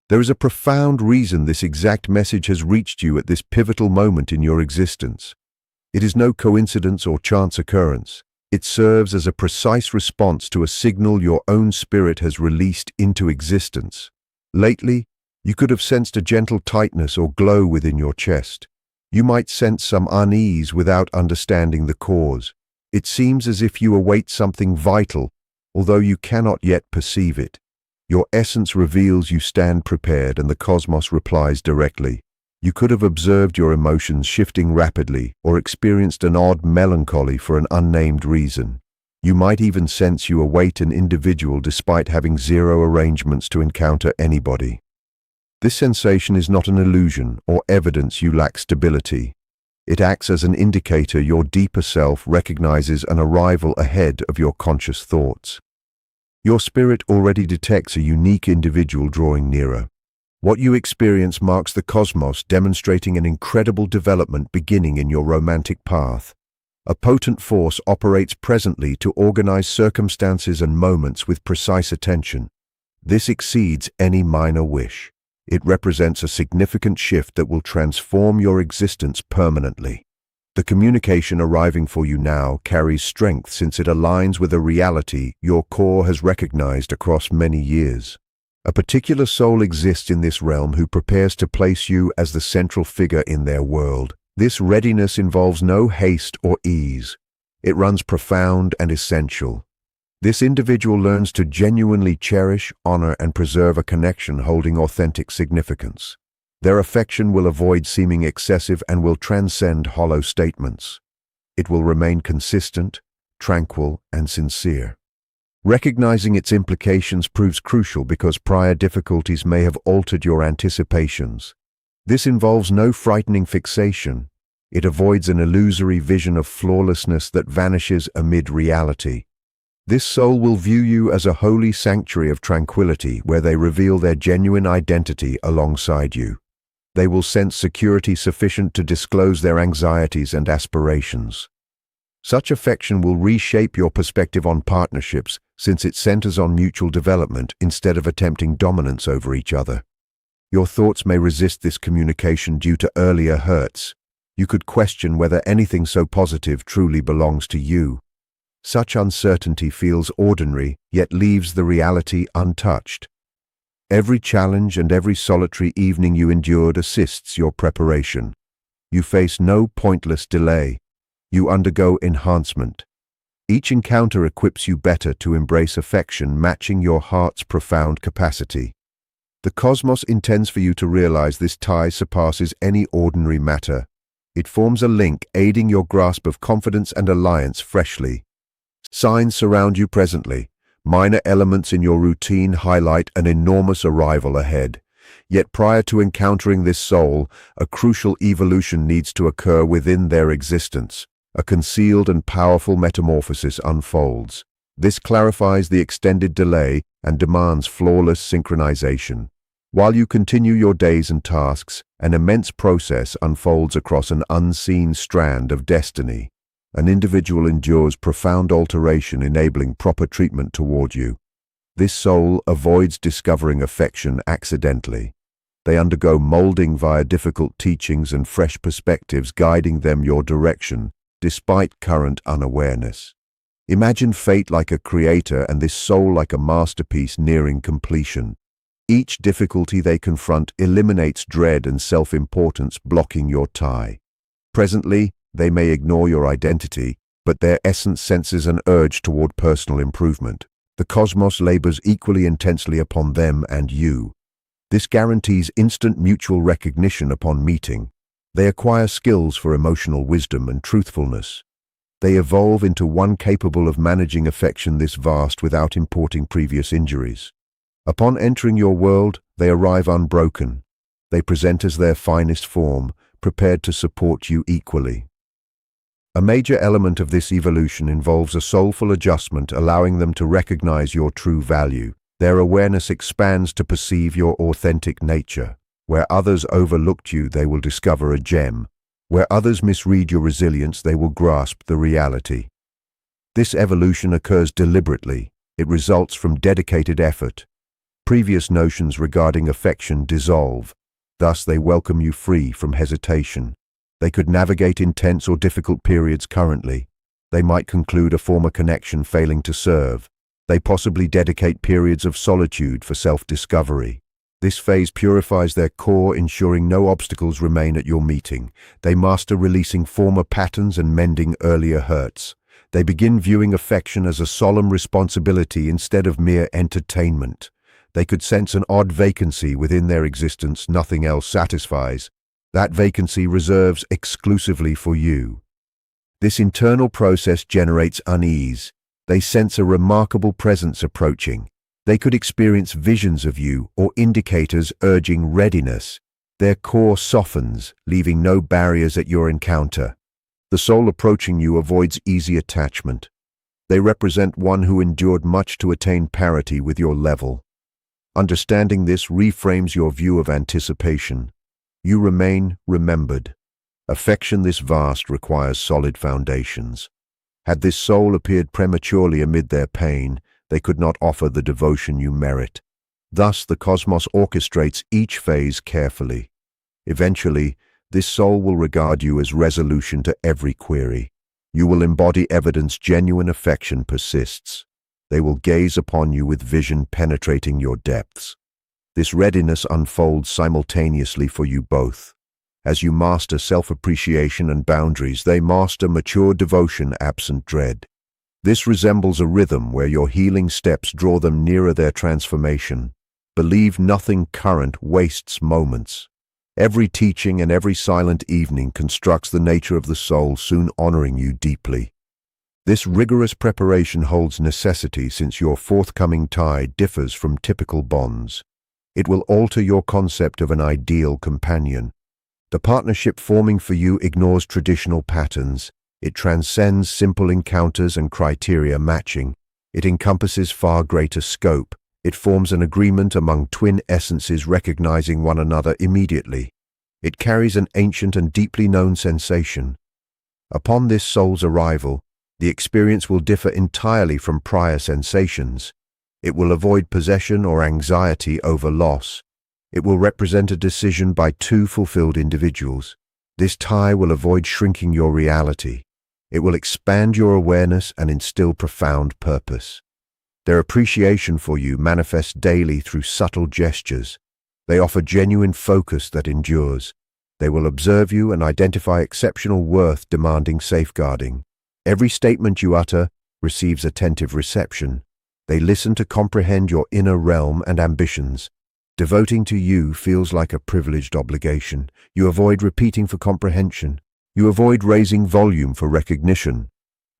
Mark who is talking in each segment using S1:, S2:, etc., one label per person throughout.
S1: There is a profound reason this exact message has reached you at this pivotal moment in your existence. It is no coincidence or chance occurrence. It serves as a precise response to a signal your own spirit has released into existence. Lately, you could have sensed a gentle tightness or glow within your chest. You might sense some unease without understanding the cause. It seems as if you await something vital, although you cannot yet perceive it. Your essence reveals you stand prepared, and the cosmos replies directly. You could have observed your emotions shifting rapidly or experienced an odd melancholy for an unnamed reason. You might even sense you await an individual despite having zero arrangements to encounter anybody. This sensation is not an illusion or evidence you lack stability. It acts as an indicator your deeper self recognizes an arrival ahead of your conscious thoughts. Your spirit already detects a unique individual drawing nearer. What you experience marks the cosmos demonstrating an incredible development beginning in your romantic path. A potent force operates presently to organize circumstances and moments with precise attention. This exceeds any minor wish. It represents a significant shift that will transform your existence permanently. The communication arriving for you now carries strength since it aligns with a reality your core has recognized across many years. A particular soul exists in this realm who prepares to place you as the central figure in their world. This readiness involves no haste or ease. It runs profound and essential. This individual learns to genuinely cherish, honor, and preserve a connection holding authentic significance. Their affection will avoid seeming excessive and will transcend hollow statements. It will remain consistent, tranquil, and sincere. Recognizing its implications proves crucial because prior difficulties may have altered your anticipations. This involves no frightening fixation. It avoids an illusory vision of flawlessness that vanishes amid reality. This soul will view you as a holy sanctuary of tranquility where they reveal their genuine identity alongside you. They will sense security sufficient to disclose their anxieties and aspirations. Such affection will reshape your perspective on partnerships since it centers on mutual development instead of attempting dominance over each other. Your thoughts may resist this communication due to earlier hurts. You could question whether anything so positive truly belongs to you. Such uncertainty feels ordinary, yet leaves the reality untouched. Every challenge and every solitary evening you endured assists your preparation. You face no pointless delay. You undergo enhancement. Each encounter equips you better to embrace affection matching your heart's profound capacity. The cosmos intends for you to realize this tie surpasses any ordinary matter. It forms a link aiding your grasp of confidence and alliance freshly. Signs surround you presently. Minor elements in your routine highlight an enormous arrival ahead. Yet prior to encountering this soul, a crucial evolution needs to occur within their existence. A concealed and powerful metamorphosis unfolds. This clarifies the extended delay and demands flawless synchronization. While you continue your days and tasks, an immense process unfolds across an unseen strand of destiny. An individual endures profound alteration, enabling proper treatment toward you. This soul avoids discovering affection accidentally. They undergo molding via difficult teachings and fresh perspectives guiding them your direction, despite current unawareness. Imagine fate like a creator and this soul like a masterpiece nearing completion. Each difficulty they confront eliminates dread and self-importance, blocking your tie. Presently, they may ignore your identity, but their essence senses an urge toward personal improvement. The cosmos labors equally intensely upon them and you. This guarantees instant mutual recognition upon meeting. They acquire skills for emotional wisdom and truthfulness. They evolve into one capable of managing affection this vast without importing previous injuries. Upon entering your world, they arrive unbroken. They present as their finest form, prepared to support you equally. A major element of this evolution involves a soulful adjustment, allowing them to recognize your true value. Their awareness expands to perceive your authentic nature. Where others overlooked you, they will discover a gem. Where others misread your resilience, they will grasp the reality. This evolution occurs deliberately. It results from dedicated effort. Previous notions regarding affection dissolve. Thus, they welcome you free from hesitation. They could navigate intense or difficult periods currently. They might conclude a former connection failing to serve. They possibly dedicate periods of solitude for self-discovery. This phase purifies their core, ensuring no obstacles remain at your meeting. They master releasing former patterns and mending earlier hurts. They begin viewing affection as a solemn responsibility instead of mere entertainment. They could sense an odd vacancy within their existence nothing else satisfies. That vacancy reserves exclusively for you. This internal process generates unease. They sense a remarkable presence approaching. They could experience visions of you or indicators urging readiness. Their core softens, leaving no barriers at your encounter. The soul approaching you avoids easy attachment. They represent one who endured much to attain parity with your level. Understanding this reframes your view of anticipation. You remain remembered. Affection this vast requires solid foundations. Had this soul appeared prematurely amid their pain, they could not offer the devotion you merit. Thus, the cosmos orchestrates each phase carefully. Eventually, this soul will regard you as resolution to every query. You will embody evidence genuine affection persists. They will gaze upon you with vision penetrating your depths. This readiness unfolds simultaneously for you both. As you master self-appreciation and boundaries, they master mature devotion absent dread. This resembles a rhythm where your healing steps draw them nearer their transformation. Believe nothing current wastes moments. Every teaching and every silent evening constructs the nature of the soul, soon honoring you deeply. This rigorous preparation holds necessity since your forthcoming tie differs from typical bonds. It will alter your concept of an ideal companion. The partnership forming for you ignores traditional patterns. It transcends simple encounters and criteria matching. It encompasses far greater scope. It forms an agreement among twin essences recognizing one another immediately. It carries an ancient and deeply known sensation. Upon this soul's arrival, the experience will differ entirely from prior sensations. It will avoid possession or anxiety over loss. It will represent a decision by two fulfilled individuals. This tie will avoid shrinking your reality. It will expand your awareness and instill profound purpose. Their appreciation for you manifests daily through subtle gestures. They offer genuine focus that endures. They will observe you and identify exceptional worth demanding safeguarding. Every statement you utter receives attentive reception. They listen to comprehend your inner realm and ambitions. Devoting to you feels like a privileged obligation. You avoid repeating for comprehension. You avoid raising volume for recognition.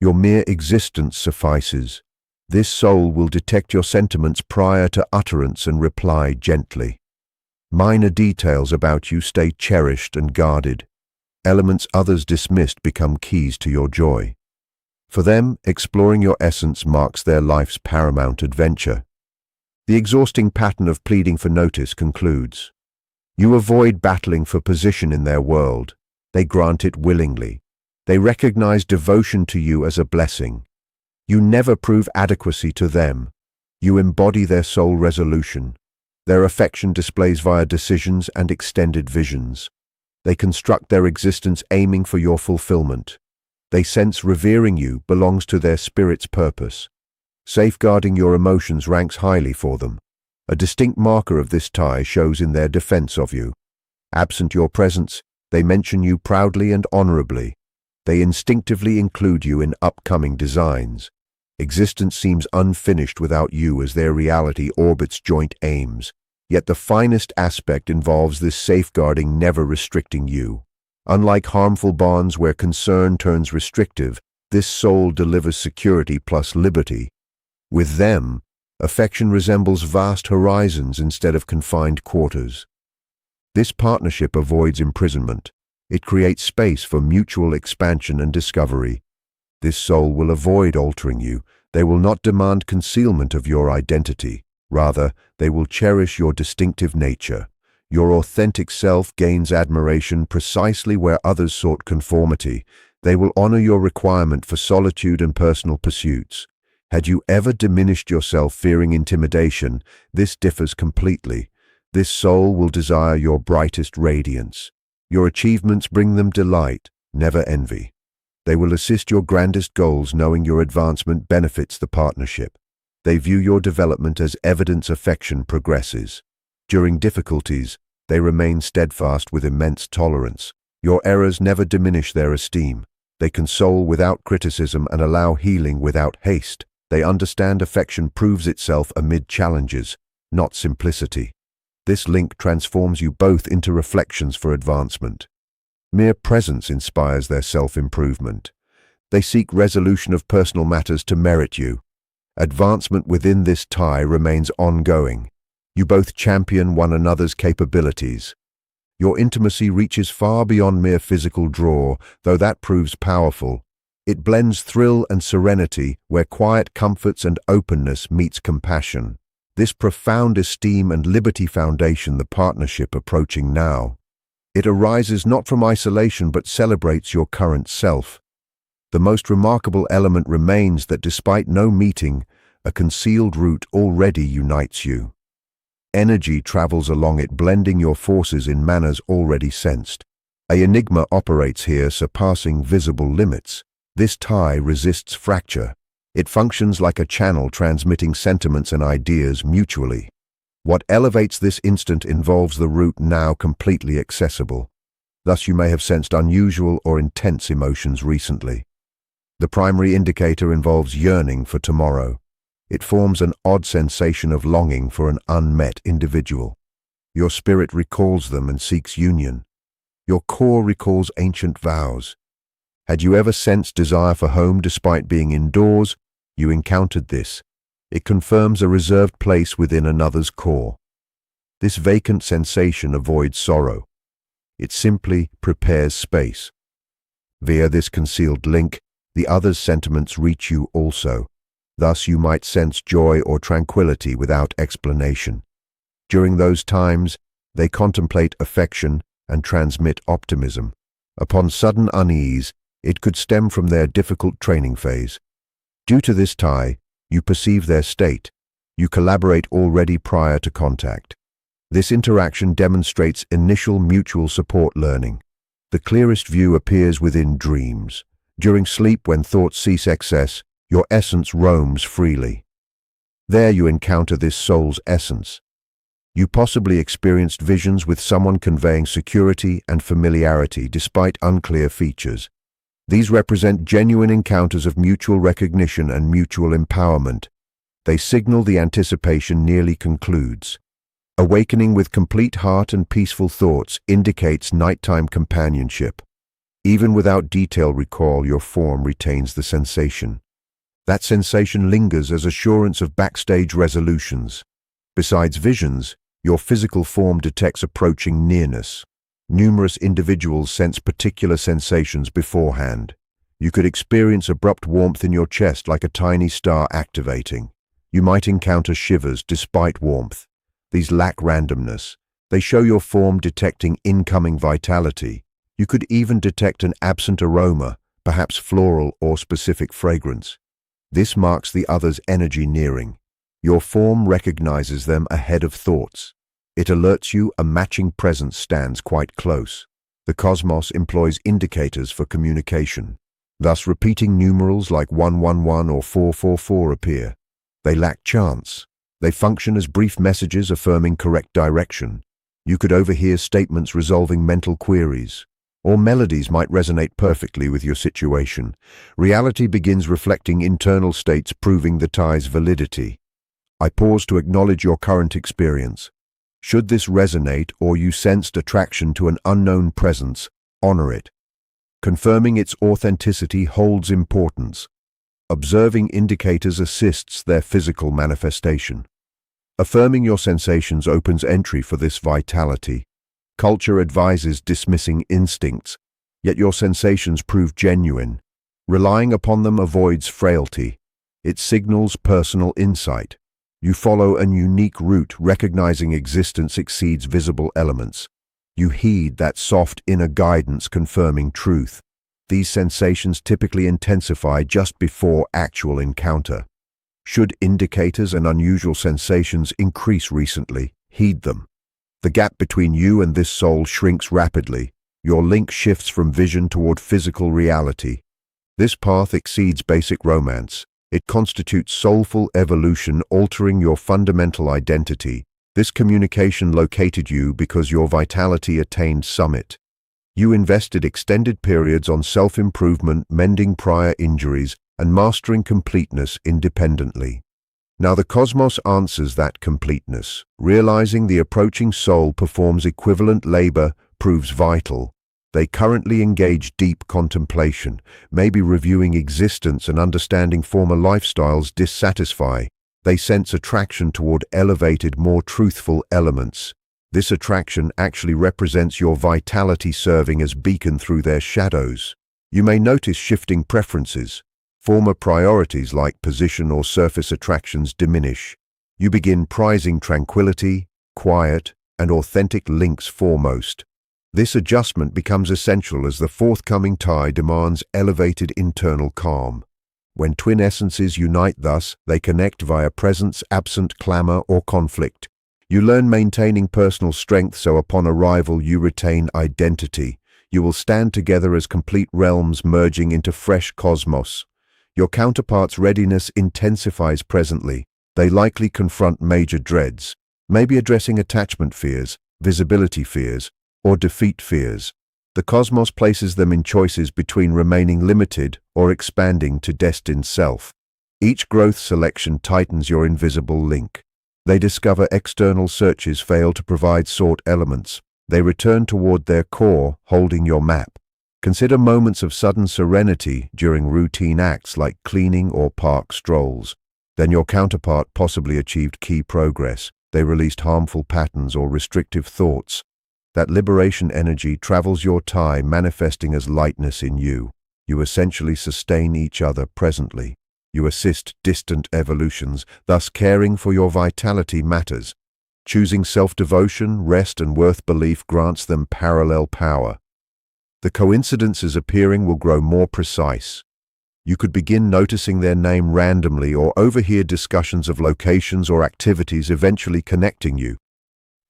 S1: Your mere existence suffices. This soul will detect your sentiments prior to utterance and reply gently. Minor details about you stay cherished and guarded. Elements others dismissed become keys to your joy. For them, exploring your essence marks their life's paramount adventure. The exhausting pattern of pleading for notice concludes. You avoid battling for position in their world. They grant it willingly. They recognize devotion to you as a blessing. You never prove adequacy to them. You embody their soul resolution. Their affection displays via decisions and extended visions. They construct their existence aiming for your fulfillment. They sense revering you belongs to their spirit's purpose. Safeguarding your emotions ranks highly for them. A distinct marker of this tie shows in their defense of you. Absent your presence, they mention you proudly and honorably. They instinctively include you in upcoming designs. Existence seems unfinished without you as their reality orbits joint aims. Yet the finest aspect involves this safeguarding never restricting you. Unlike harmful bonds where concern turns restrictive, this soul delivers security plus liberty. With them, affection resembles vast horizons instead of confined quarters. This partnership avoids imprisonment. It creates space for mutual expansion and discovery. This soul will avoid altering you. They will not demand concealment of your identity. Rather, they will cherish your distinctive nature. Your authentic self gains admiration precisely where others sought conformity. They will honor your requirement for solitude and personal pursuits. Had you ever diminished yourself fearing intimidation, this differs completely. This soul will desire your brightest radiance. Your achievements bring them delight, never envy. They will assist your grandest goals knowing your advancement benefits the partnership. They view your development as evidence affection progresses. During difficulties, they remain steadfast with immense tolerance. Your errors never diminish their esteem. They console without criticism and allow healing without haste. They understand affection proves itself amid challenges, not simplicity. This link transforms you both into reflections for advancement. Mere presence inspires their self-improvement. They seek resolution of personal matters to merit you. Advancement within this tie remains ongoing. You both champion one another's capabilities. Your intimacy reaches far beyond mere physical draw, though that proves powerful. It blends thrill and serenity where quiet comforts and openness meets compassion. This profound esteem and liberty foundation the partnership approaching now. It arises not from isolation but celebrates your current self. The most remarkable element remains that despite no meeting, a concealed root already unites you. Energy travels along it, blending your forces in manners already sensed. An enigma operates here, surpassing visible limits. This tie resists fracture. It functions like a channel transmitting sentiments and ideas mutually. What elevates this instant involves the root now completely accessible. Thus you may have sensed unusual or intense emotions recently. The primary indicator involves yearning for tomorrow. It forms an odd sensation of longing for an unmet individual. Your spirit recalls them and seeks union. Your core recalls ancient vows. Had you ever sensed desire for home despite being indoors? You encountered this. It confirms a reserved place within another's core. This vacant sensation avoids sorrow. It simply prepares space. Via this concealed link, the other's sentiments reach you also. Thus you might sense joy or tranquility without explanation. During those times, they contemplate affection and transmit optimism. Upon sudden unease, it could stem from their difficult training phase. Due to this tie, you perceive their state. You collaborate already prior to contact. This interaction demonstrates initial mutual support learning. The clearest view appears within dreams. During sleep, when thoughts cease excess, your essence roams freely. There you encounter this soul's essence. You possibly experienced visions with someone conveying security and familiarity despite unclear features. These represent genuine encounters of mutual recognition and mutual empowerment. They signal the anticipation nearly concludes. Awakening with complete heart and peaceful thoughts indicates nighttime companionship. Even without detailed recall, your form retains the sensation. That sensation lingers as assurance of backstage resolutions. Besides visions, your physical form detects approaching nearness. Numerous individuals sense particular sensations beforehand. You could experience abrupt warmth in your chest like a tiny star activating. You might encounter shivers despite warmth. These lack randomness. They show your form detecting incoming vitality. You could even detect an absent aroma, perhaps floral or specific fragrance. This marks the other's energy nearing. Your form recognizes them ahead of thoughts. It alerts you a matching presence stands quite close. The cosmos employs indicators for communication. Thus, repeating numerals like 111 or 444 appear. They lack chance. They function as brief messages affirming correct direction. You could overhear statements resolving mental queries. Or melodies might resonate perfectly with your situation. Reality begins reflecting internal states, proving the tie's validity. I pause to acknowledge your current experience. Should this resonate or you sensed attraction to an unknown presence, honor it. Confirming its authenticity holds importance. Observing indicators assists their physical manifestation. Affirming your sensations opens entry for this vitality. Culture advises dismissing instincts, yet your sensations prove genuine. Relying upon them avoids frailty. It signals personal insight. You follow a unique route, recognizing existence exceeds visible elements. You heed that soft inner guidance confirming truth. These sensations typically intensify just before actual encounter. Should indicators and unusual sensations increase recently, heed them. The gap between you and this soul shrinks rapidly. Your link shifts from vision toward physical reality. This path exceeds basic romance. It constitutes soulful evolution, altering your fundamental identity. This communication located you because your vitality attained summit. You invested extended periods on self-improvement, mending prior injuries, and mastering completeness independently. Now the cosmos answers that completeness. Realizing the approaching soul performs equivalent labor proves vital. They currently engage deep contemplation, maybe reviewing existence and understanding former lifestyles dissatisfy. They sense attraction toward elevated, more truthful elements. This attraction actually represents your vitality serving as beacon through their shadows. You may notice shifting preferences. Former priorities like position or surface attractions diminish. You begin prizing tranquility, quiet, and authentic links foremost. This adjustment becomes essential as the forthcoming tie demands elevated internal calm. When twin essences unite thus, they connect via presence absent clamor or conflict. You learn maintaining personal strength so upon arrival you retain identity. You will stand together as complete realms merging into fresh cosmos. Your counterpart's readiness intensifies presently. They likely confront major dreads, maybe addressing attachment fears, visibility fears, or defeat fears. The cosmos places them in choices between remaining limited or expanding to destined self. Each growth selection tightens your invisible link. They discover external searches fail to provide sought elements. They return toward their core, holding your map. Consider moments of sudden serenity during routine acts like cleaning or park strolls. Then your counterpart possibly achieved key progress. They released harmful patterns or restrictive thoughts. That liberation energy travels your tie, manifesting as lightness in you. You essentially sustain each other presently. You assist distant evolutions, thus caring for your vitality matters. Choosing self-devotion, rest, and worth belief grants them parallel power. The coincidences appearing will grow more precise. You could begin noticing their name randomly or overhear discussions of locations or activities eventually connecting you.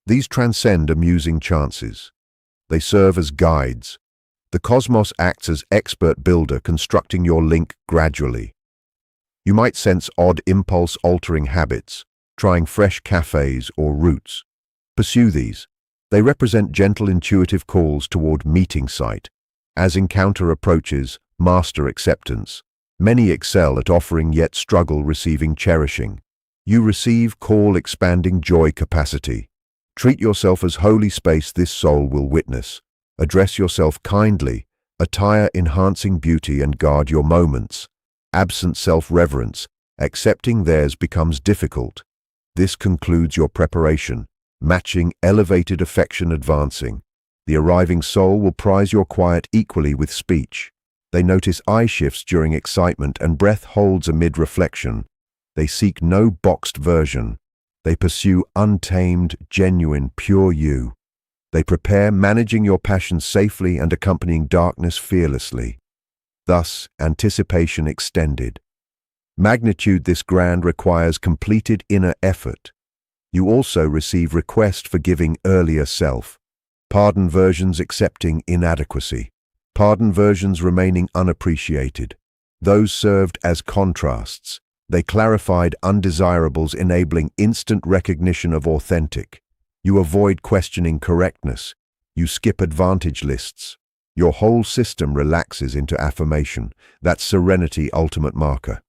S1: These transcend amusing chances. They serve as guides. The cosmos acts as expert builder, constructing your link gradually. You might sense odd impulse-altering habits, trying fresh cafes or routes. Pursue these. They represent gentle intuitive calls toward meeting site. As encounter approaches, master acceptance. Many excel at offering yet struggle receiving cherishing. You receive call expanding joy capacity. Treat yourself as holy space this soul will witness. Address yourself kindly, attire enhancing beauty and guard your moments. Absent self-reverence, accepting theirs becomes difficult. This concludes your preparation, matching elevated affection advancing. The arriving soul will prize your quiet equally with speech. They notice eye shifts during excitement and breath holds amid reflection. They seek no boxed version. They pursue untamed, genuine, pure you. They prepare managing your passions safely and accompanying darkness fearlessly. Thus, anticipation extended. Magnitude this grand requires completed inner effort. You also receive request for giving earlier self. Pardon versions accepting inadequacy. Pardon versions remaining unappreciated. Those served as contrasts. They clarified undesirables, enabling instant recognition of authentic. You avoid questioning correctness. You skip advantage lists. Your whole system relaxes into affirmation. That's serenity ultimate marker.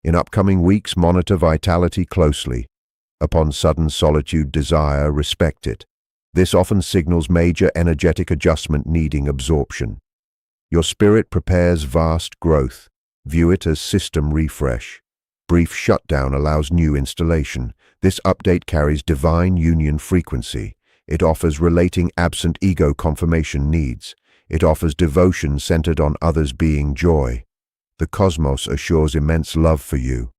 S1: In upcoming weeks, monitor vitality closely. Upon sudden solitude desire, respect it. This often signals major energetic adjustment needing absorption. Your spirit prepares vast growth. View it as system refresh. Brief shutdown allows new installation. This update carries divine union frequency. It offers relating absent ego confirmation needs. It offers devotion centered on others being joy. The cosmos assures immense love for you.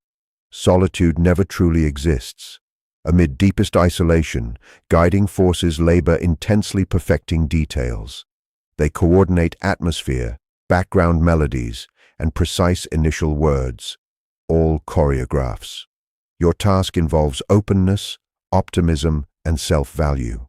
S1: Solitude never truly exists. Amid deepest isolation, guiding forces labor intensely perfecting details. They coordinate atmosphere, background melodies, and precise initial words. all choreographs. Your task involves openness, optimism, and self-value.